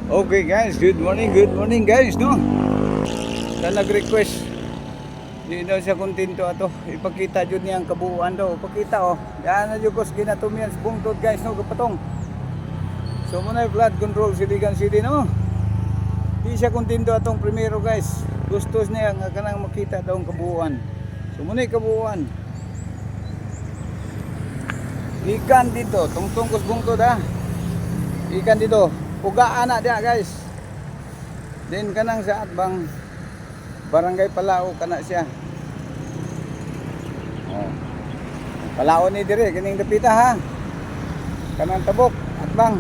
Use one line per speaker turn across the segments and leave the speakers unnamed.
Okay guys, good morning guys, no? Na nag-request, di daw siya kontento ato. Ipakita jud niya ang kabuuan daw. Ipakita oh. Yan na jud ko sa kinatumian sa bungtod guys, no? Kapatong. So muna flood control Siligan City, no? Di siya kontento atong primero guys. Gusto niya nga kanang makita daw ang kabuuan. So muna kabuuan. Ikan dito, tungtong kus bungtod ha. Ikan dito. Pugaan na dia guys. Din kanang sa atbang Barangay Palao kana siya. Oh. Palao ni dire kining dapita ha. Kanang tabok atbang.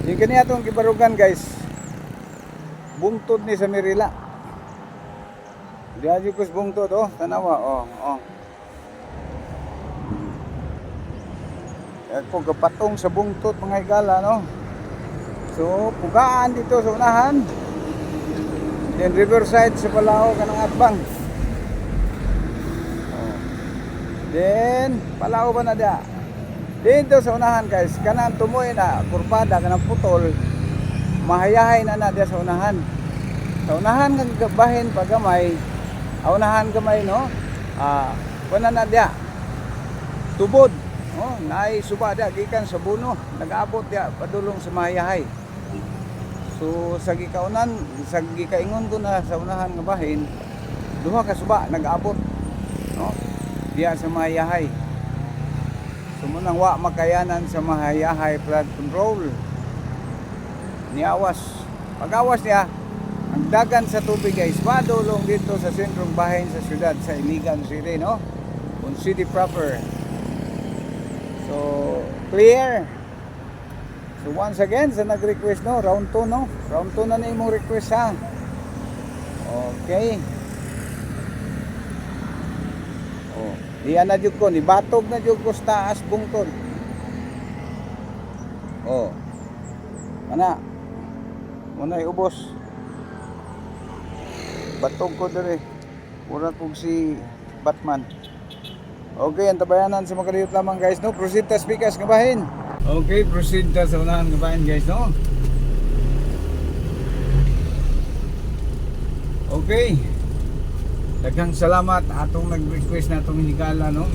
Di kani atong gibarugan guys. Bungtod ni sa Mirila. Dia jud bungtod oh, tanawa oh. Ako kapatong sa bungtod mga higala no. So, pugaan dito sa unahan. Then riverside sa Palao kanang atbang. Oh. Then Palao ba na dia? Dito sa unahan guys, kanang tumoy na kurpada kanang putol. Mahayahay na dia sa unahan. Sa unahan ng gabahin pagamay, unahan gamay no. Wala na dia. Tubod. Oh, naay suba dia gikan sa buno, nag-abot dia padulong sa mahayahay. So sa gikaunan, sa gikaingon ko na sa unahan nga bahin, duha ka suba nag-abot, no? Diya sa mahayahay. So munang wa makayanan sa mahayahay flood control. Niawas. Pag-awas niya, ang dagan sa tubig guys, padulong dito sa sentrong bahin sa syudad sa Iligan City, no? On city proper. So clear. So once again, sa nag-request no, round 2 no. Round 2 na na imong request ha. Okay. Oh, diyan na jud ko ni batog na jud ko sa taas bungtod. Oh. Ana. Munay ubos. Batog ko dire. Pura kog si Batman. Okay, ang tabayanan sa mga kaliyot lamang guys no. Proceed ta speakers nga bahin. Okay, proceed ta sa unahan nga bahin guys no. Okay. Daghang salamat atong nag-request na atong hinigala no.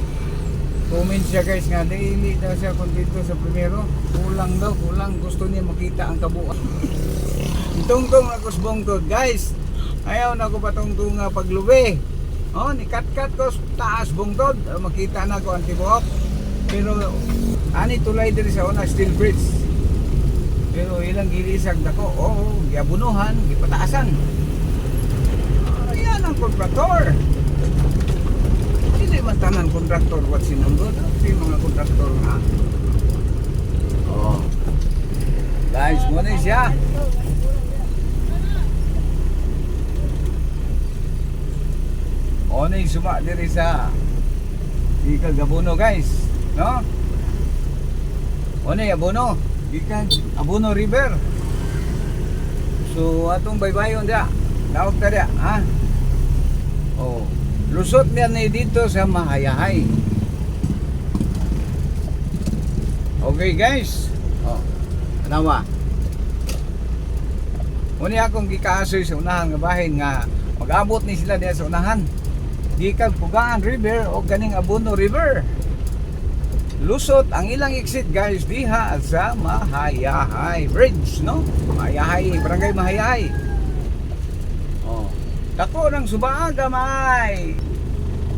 Comment siya guys nga daily daw siya kontento sa primero. Kulang gusto niya makita ang kabuuan. Tungtong ako sa bungtod guys. Ayaw na ko patungtong nga paglubi. Oh, nikat-kat ko taas bungtod, makita na ko ang tibuok. Pero ani tulay diri sa una steel bridge. Pero ilang gilisag dako, giabunuhan, gipataasan. Ayan ang kontraktor. Hindi man tanan kontraktor what sinunod, si mga kontraktor nga. Oh. Guys, mo na siya. Ono yung suma diri sa Ikag Abuno guys, no? Ono yung Abuno, Ikag Abuno River. So atong baybayon dia, tawag ta dia, ha? Oh, lusot niya ni dito sa Mahayahay. Okay guys. Oh, tanawa. Ono akong gikaasoy sa unahan nga bahin nga mag-abot ni sila diya sa unahan. Gikag Pugaan River o ganing Abuno River. Lusot ang ilang exit guys diha sa Mahayahay Bridge, no? Mahayahay, Barangay Mahayahay. Oh, dako ng subaaga may.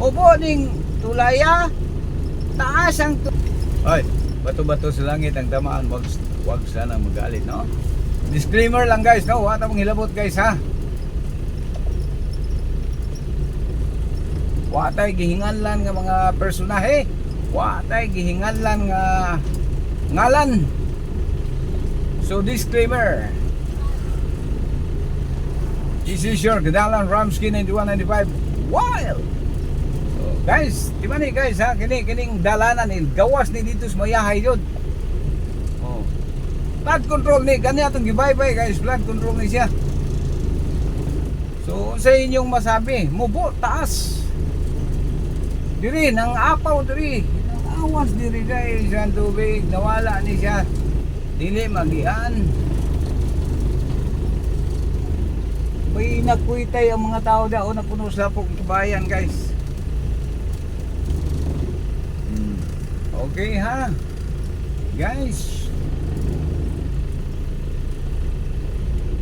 Ubo ning tulaya taas ang Oy, bato-bato sa langit ang tamaan, wag sana magalit, no? Disclaimer lang guys, no? Wa ta mong hilabot guys ha. Watay gihinganlan nga mga personahe, watay gihinganlan nga ngalan. So disclaimer. This is your Gadalan Ramsky 9195 Wild. So guys, di ba ni guys ha, kining dalanan ni gawas ni dito sa Mayahay yun. Oh. Flood control ni kanya atong gibaybay guys, flood control ni siya. So sa inyong masabi, mubo taas. Diri nang apaw diri, nang awas diri guys ang tubig, nawala ni siya. Dili magian. May nakuitay ang mga tao daw na puno sa pong kabayan guys. Okay ha guys.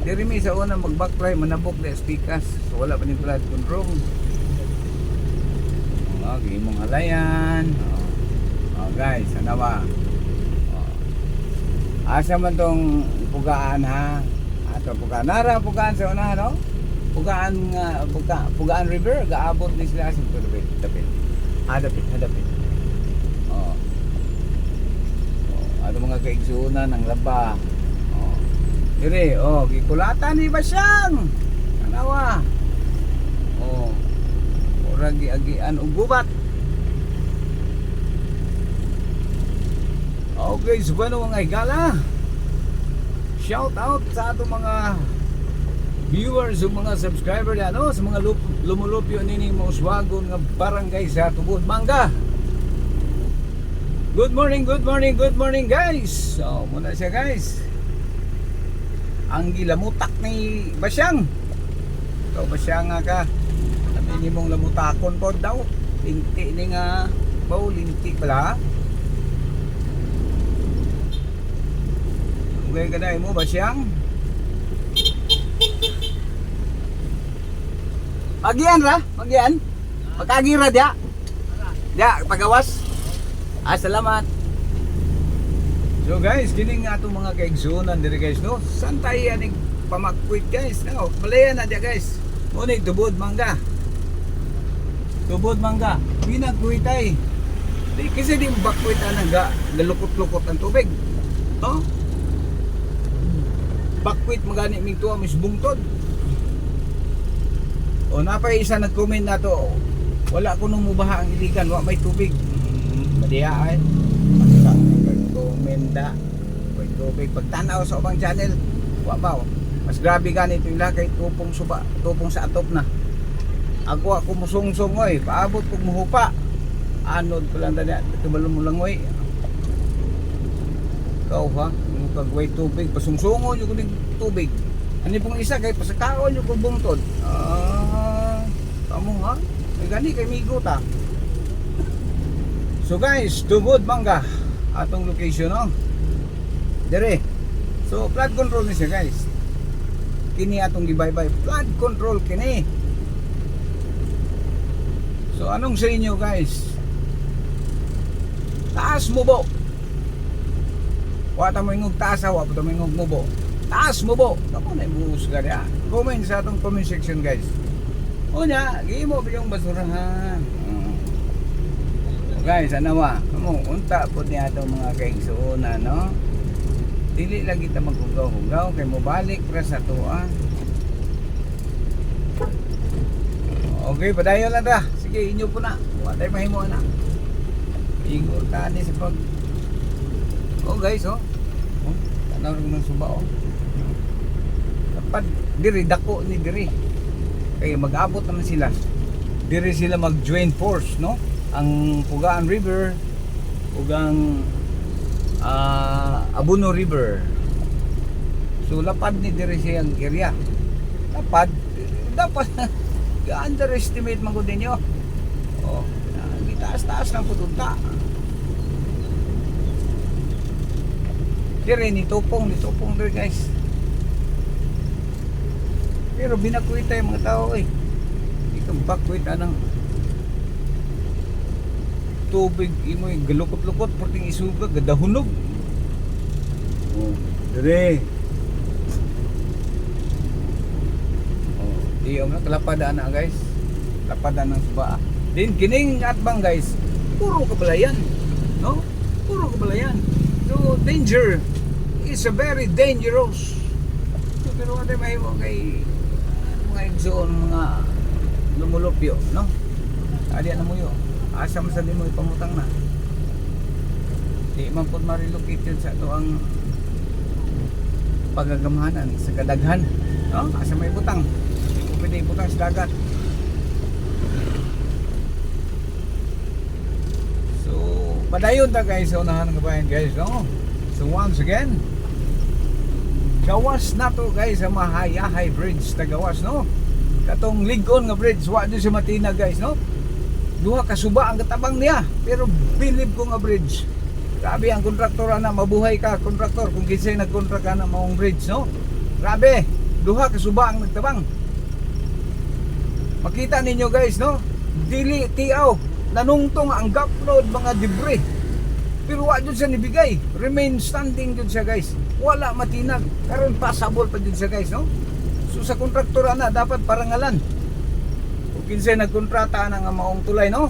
Diri mi sa una mag-backfly manabok na stikas. So wala pa ni flood control. Okay, mong halayan. Guys, ano ba? Asa man tong pugaan ha? Ato pugaan. Nara pugaan sa una, no? Pugaan nga, pugaan river. Gaabot ni sila sa dapit. Hadapit. Ato mga kaigsunan ng laba. Dire, gikulatan ni Basyang. Anawa. Ora giagian og gubat. Okay, so ano mga higala? Shout out sa ato mga viewers o mga subscriber na sa mga lumulupyo nini mo uswagon nga barangay sa Tubod Manga. Good morning guys. So, muna siya guys. Ang gilamutak ni Basyang. Ikaw Basyang nga ka. Namin mong lamutakon po daw. Linti ni nga. Linti pala. Ugay ka na mo Basyang. Magian ra? Magian? Pagkagira dia? Dia, pagawas? Salamat. So guys, kining atong mga kaigsunan diri guys, no? San tayo aning pamakwit guys, no? Malaya na dia guys. Unig Tubod Manga. Tubod Manga. Pinagkuitay. Di kasi di bakwit nga galukot-lukot ang tubig. No? Bakwit magani ming tuwa mis bungtod. O napay isa nag-comment na to. Wala ko nung mubaha ang iligan, wa may tubig. Madiya ay. Komenda koy tubig pagtanaw sa ubang channel wa ba mas grabe ganito yung lakay tupong sa atop na ako musungsong oy paabot kog muhupa anod ko lang tanya tumalon mo lang oy ikaw ha kagway tubig pasungsungon yung kuning tubig ani pong isa kay pasakaon yung kog bungtod kamo ha gani kay migo ta. So guys, Tubod Manga atong location, no? Dire. So flood control ni siya guys. Kini atong gibaybay, flood control kini. So anong sa inyo guys? Taas mo bo. Wa ta mo ingog taas, wa ta mo ingog mubo. Taas mo bo. Kamo na ibuhos ka dia. Comment sa atong comment section guys. Unya, gihimo ba yung basurahan? Guys, ano ba? Unta po niya itong mga kaigsuuna, no? Dili lang kita maghugaw-hugaw kay mobalik para sa tuwa. Okay, padayon lang ta. Sige, inyo po na. Huwag tayo mahimo na. Ingo tani sa pag... guys, tanaw rin ng suba, Dapat, diri, dako ni diri. Kaya mag-abot naman sila. Diri sila mag-join force, no? Ang Pugaan River ug ang Abuno River. So lapad ni diri siyang area. Lapad dapat ga-underestimate man gud ninyo. Gitaas-taas ng putunta. Diri ni tupong diri guys. Pero binakuita yung mga tao ikang bakwit anang tubig imo galukot-lukot porting isuga gadahunog. Dire. Diyo na kalapadaan na guys. Lapadaan ng suba. Din kining atbang guys, puro kabalayan, no? Puro kabalayan. So danger is a very dangerous. So, pero ano may mo kay mga igsoon mga lumulupyo, no? Adi na mo yo. Asa man sa di mo ipamutang na. Di man pud ma-relocate sa ato ang pagagamahanan sa kadaghan, no? Asa may butang. Pwede ibutang sa dagat. So, padayon ta guys sa unahan ng kabayan guys, no? So once again, gawas na to guys sa Mahayahay Bridge tagawas no. Katong ligon nga bridge wa di siya matina guys no. Duha ka suba ang katabang niya pero bilib ko nga bridge. Grabe ang kontraktor na mabuhay ka kontraktor kung kinsay nagkontract ka na maong bridge no. Grabe, duha ka suba ang nagtabang. Makita ninyo guys no, dili tiaw nanungtong ang gapload mga debris. Pero wa jud siya nibigay, remain standing jud siya guys. Wala matinag, karon passable pa jud siya guys no. So sa kontraktor na dapat parangalan. Kung kinsay nagkontrata na nga maong tulay no.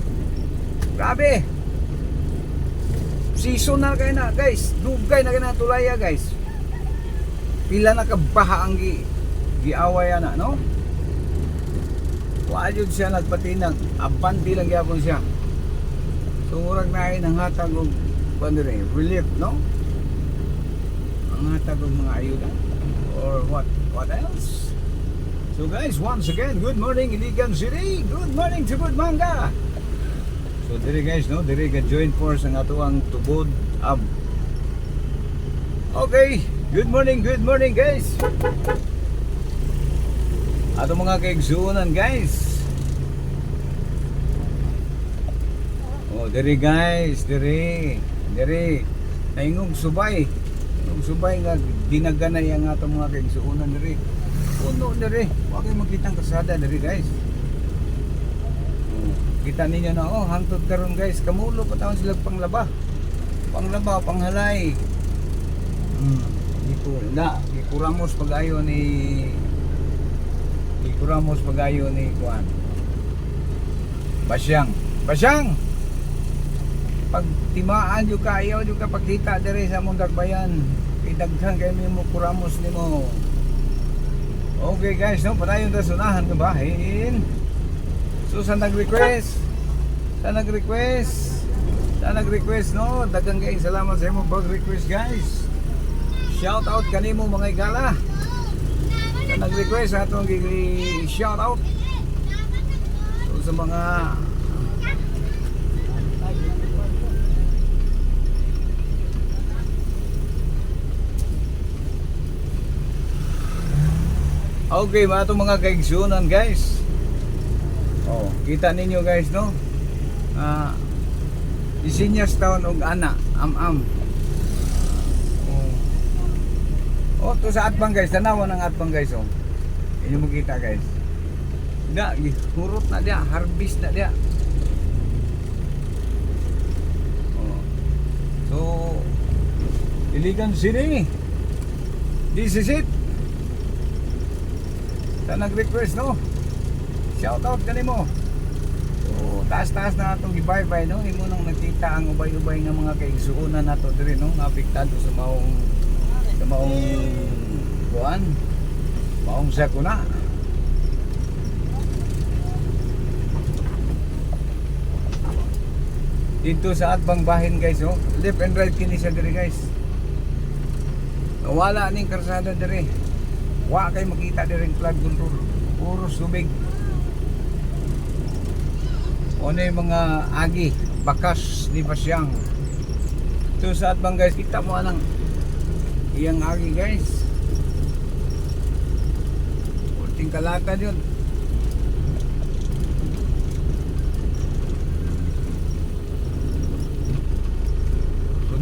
Grabe. Seasonal kay na guys, dugay na kay na tulaya guys. Pila na ka baha ang giaway ana no. Wa jud siya nagpatinag, abante lang gyapon siya. So murag na ang hatag og pandire relief no. Ang hatag og mga ayuda or what else? So guys, once again, good morning Iligan City. Good morning to Budmanga. So dire guys no, dire ka join force ang atuang tubod ab. Okay, good morning guys. Ato mga kaigsuonan guys. Oh, diri guys, diri naingog subay. Yung subay nga dinaganay ang ato mga kaigsuonan diri. Puno diri, wa kay makitang kasada diri guys. Oh, kita ninyo na oh, hangtod karon guys, kamulo pa taon sila panglaba. Panghalay. Dito na, ikuramos pag-ayo ni Kuan. Basyang. Pag timaan yung kayo, yung kapagkita dere sa mong dagbayan, idaghan kayo mo kuramos nimo. Okay guys, no, padayon ta sunahan ka bahin. So sa nag-request no, daghang kay salamat sa imong pag-request guys. Shout out kanimo mga igala. Sa nag-request atong shout out. So sa mga okay, mga itong mga kaigsunan guys. Oh, kita ninyo guys no. Isinyas taon og ana, am. Oh, to sa atbang guys, tanawan ang atbang guys oh. Inyo makita guys. Da, hurot na dia, harvest na dia. Oh. So, Iligan City. This is it. Sa nag-request no, shout out kanimo. So taas-taas na atong gibay-bay no, imo nang nakita ang ubay-ubay nga mga kaigsuonan nato diri no, nga apektado sa maong kuan, maong sakuna. Dito sa atbang bahin guys oh, left and right kini siya diri guys. Wala ning karsada diri. Wa kay makita din flood control, puro subig. Ano yung mga agi, bakas ni Basyang. Ito sa atbang guys, kita mo anang iyang agi guys. Ulting kalatan yun. So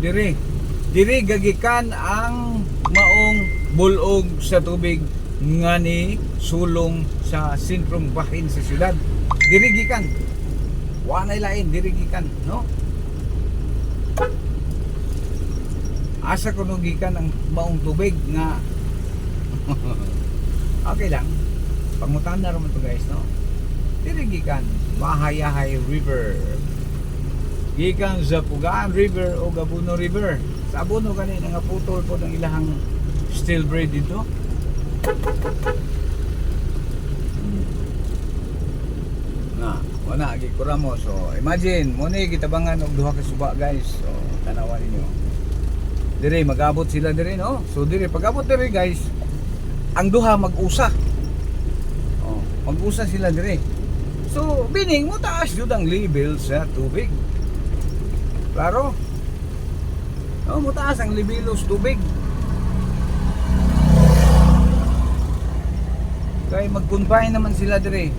diri gagikan ang maong bulog sa tubig nga ni sulong sa sentrong bahin sa syudad. Dirigikan. Wa nay lain dirigikan, no? Asa ko nung gikan ang maong tubig nga okay lang. Pangutan na naman to guys, no? Dirigikan, Mahayahay River. Gikan sa Pugaan River o Gabuno River. Sa Abono kanina nga putol po ng ilahang steel braid dito. Na, wala gi kuramo. So imagine mo ni gitabangan og duha ka suba guys. So tanawan ninyo. Dire magabot sila dire no. So dire pagabot dire guys, ang duha mag-usa. Oh, mag-usa sila dire. So bining mo taas jud ang level sa tubig. Klaro? Oh, mo taas ang level sa tubig. Kaya mag-combine naman sila dire.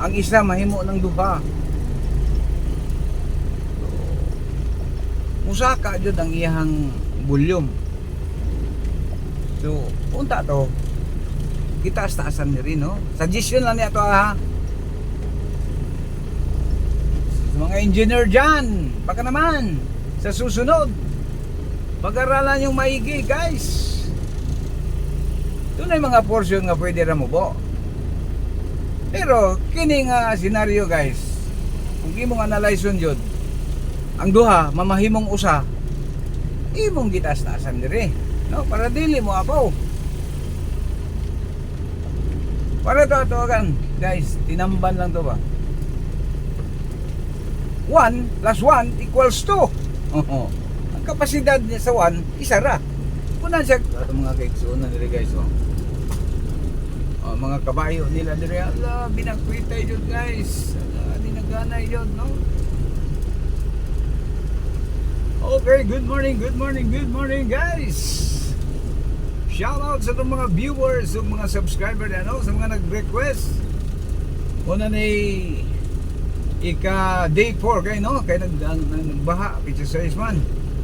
Ang isa mahimo ng duha. Musaka jud ang iyang volume. So, unta to. Gitaas-taasan ni rin, no? Suggestion lang niya to, ha? Sa mga engineer dyan, baka naman, sa susunod, pag-aralan yung maigi, guys. Ito na yung mga portion nga pwede ra mo po. Pero, kini nga senaryo, guys, kung imong analyze yun, ang duha, mamahimong usa, imong gitaas-taasan dire, no? Para dili mo apaw. Para to kan, guys, tinamban lang to ba? 1 plus 1 equals 2. Ang kapasidad niya sa 1, isa ra. Kunan siya, ato mga kaigsuon na dire, guys, oh. Mga kabayo nila dire, ala, binakwitay yun, guys. Ala, dinaganay yun, no? Okay, good morning guys. Shout out sa itong mga viewers, sa mga subscriber na, no? Sa mga nag-request. Una ni ika day 4 kayo, no? Kaya nagbaha, pizza size man.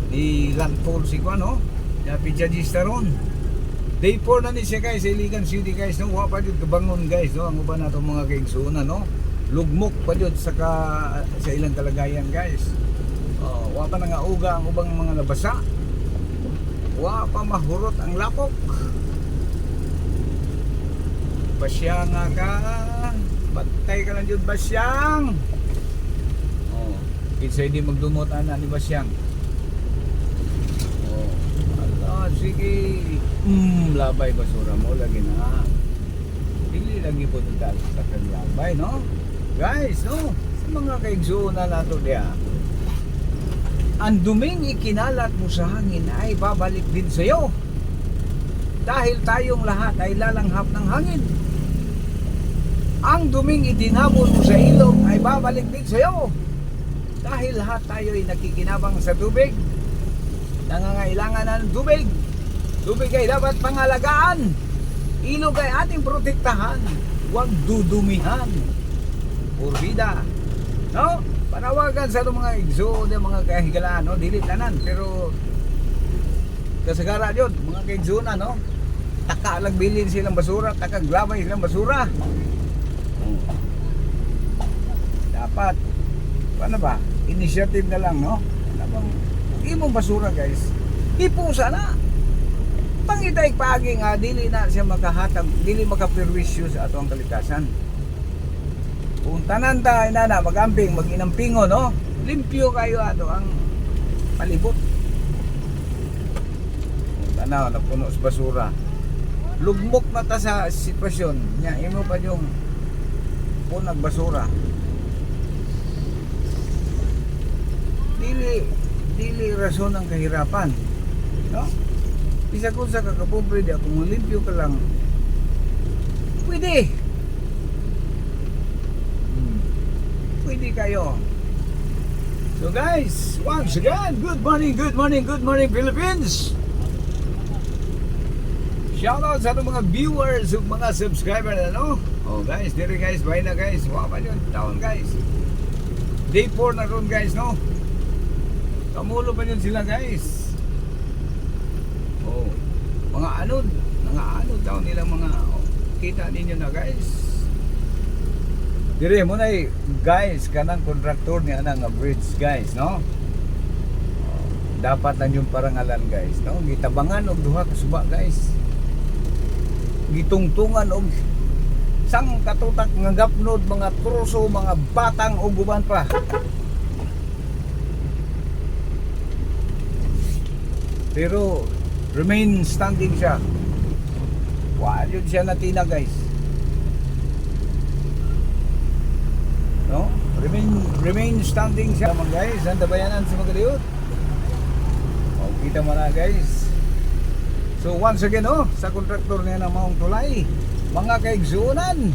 Ni landfall si Kwan, no? Na pizza gista ron. Day 4 na ni siya, guys, sa Iligan City, guys, no? Wapa dito kabangon, guys, no? Ang uban na itong mga kaigsunan, no? Lugmok pa dito sa ilang kalagayan, guys. Wa pa nga uga ang ubang mga nabasa. Wa pa mahurot ang lapok. Basyang nga ka. Bantay ka lang yun, Basyang. Kinsa hindi magdumot ana ni Basyang. Ala, sige. Labay basura mo lagi na. Dili lagi po dal sa labay, no? Guys, no? Sa mga kaigsuon na nato diya. Ang duming ikinalat mo sa hangin ay babalik din sa iyo. Dahil tayong lahat ay lalanghap ng hangin. Ang duming itinabon mo sa ilog ay babalik din sa iyo. Dahil lahat tayo ay nakikinabang sa tubig. Nangangailangan na ng tubig. Tubig ay dapat pangalagaan. Ilog ay ating protektahan. Huwag dudumihan. Purbida. No? Panawagan sa mga igsoon, mga kahigalaan, no? Dili tanan, pero kasagara yun, mga kaigsoon, no? Taka lang bilin silang basura, taka glabay silang basura. Dapat, paano ba? Initiative na lang, no? Imong basura, guys, ipusa na. Pangitay pagi nga, dili na siya makahatag, dili makapirwisyo sa atong kalikasan. Kung tanan tayo na magamping, mag-inampingo, no? Limpyo kayo ato ang palibot. Kung tanaw, napuno sa basura. Lugmok na ta sa sitwasyon. Nya, imo pa yung punag basura. Dili rason ang kahirapan. No? Isa kung sa kakapobre di ako, limpyo ka lang. Pwede. Pwede kayo. So guys, once again, good morning Philippines. Shout out sa itong mga viewers ug mga subscriber na, no? Oh guys, dire guys, bye na guys. Wapa yun, taon guys. Day 4 na ron guys, no? Kamulo pa yun sila guys. Oh, mga anod taon nila mga, kita ninyo na guys. Dire mo na guys, kanang kontraktor niya nga bridge guys, no? Dapat lang yung parangalan guys, no? Gitabangan og duha ka suba guys. Gitungtungan og sang katutak nga gapnod, mga troso, mga batang og guban pa. Pero remain standing siya. Wa yun siya natina guys. No? Remain standing siya mga guys. Ang tabayanan sa Magaliot. O, kita mo na guys. So once again, sa kontraktor niya ng Maong Tulay, mga kaigsuunan,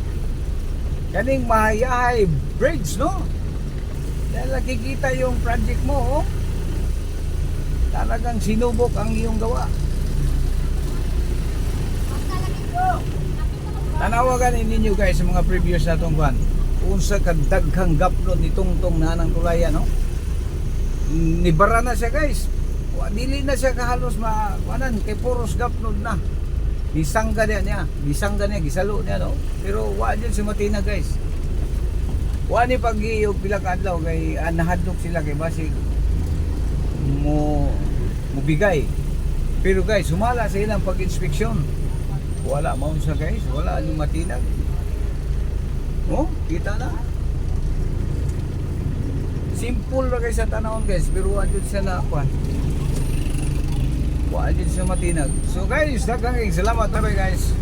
kaning Mahayahay Bridge, no? Dahil nakikita yung project mo, talagang sinubok ang iyong gawa. Tanawagan ninyo guys sa mga previous na itong kwan. Unsa kadaghang gapnod ni Tungtong na ng tulaya, no? Nibara na siya guys. Dili na siya kahalos kuanan kay puros gapnod na. Gisangga niya, gisalo niya, no? Pero wa jud si matina guys. Wa ni pag-iyog pila ka adlaw kay nahadlok sila kay basig mo bigay. Pero guys, sumala sa ilang pag-inspeksyon. Wala maun sa guys, wala ni matinag. Oh, kita na. Simple ra guys sa tanawon guys, pero wa jud siya na kuan. Wa jud siya matinag. So guys, daghang salamat tayo guys.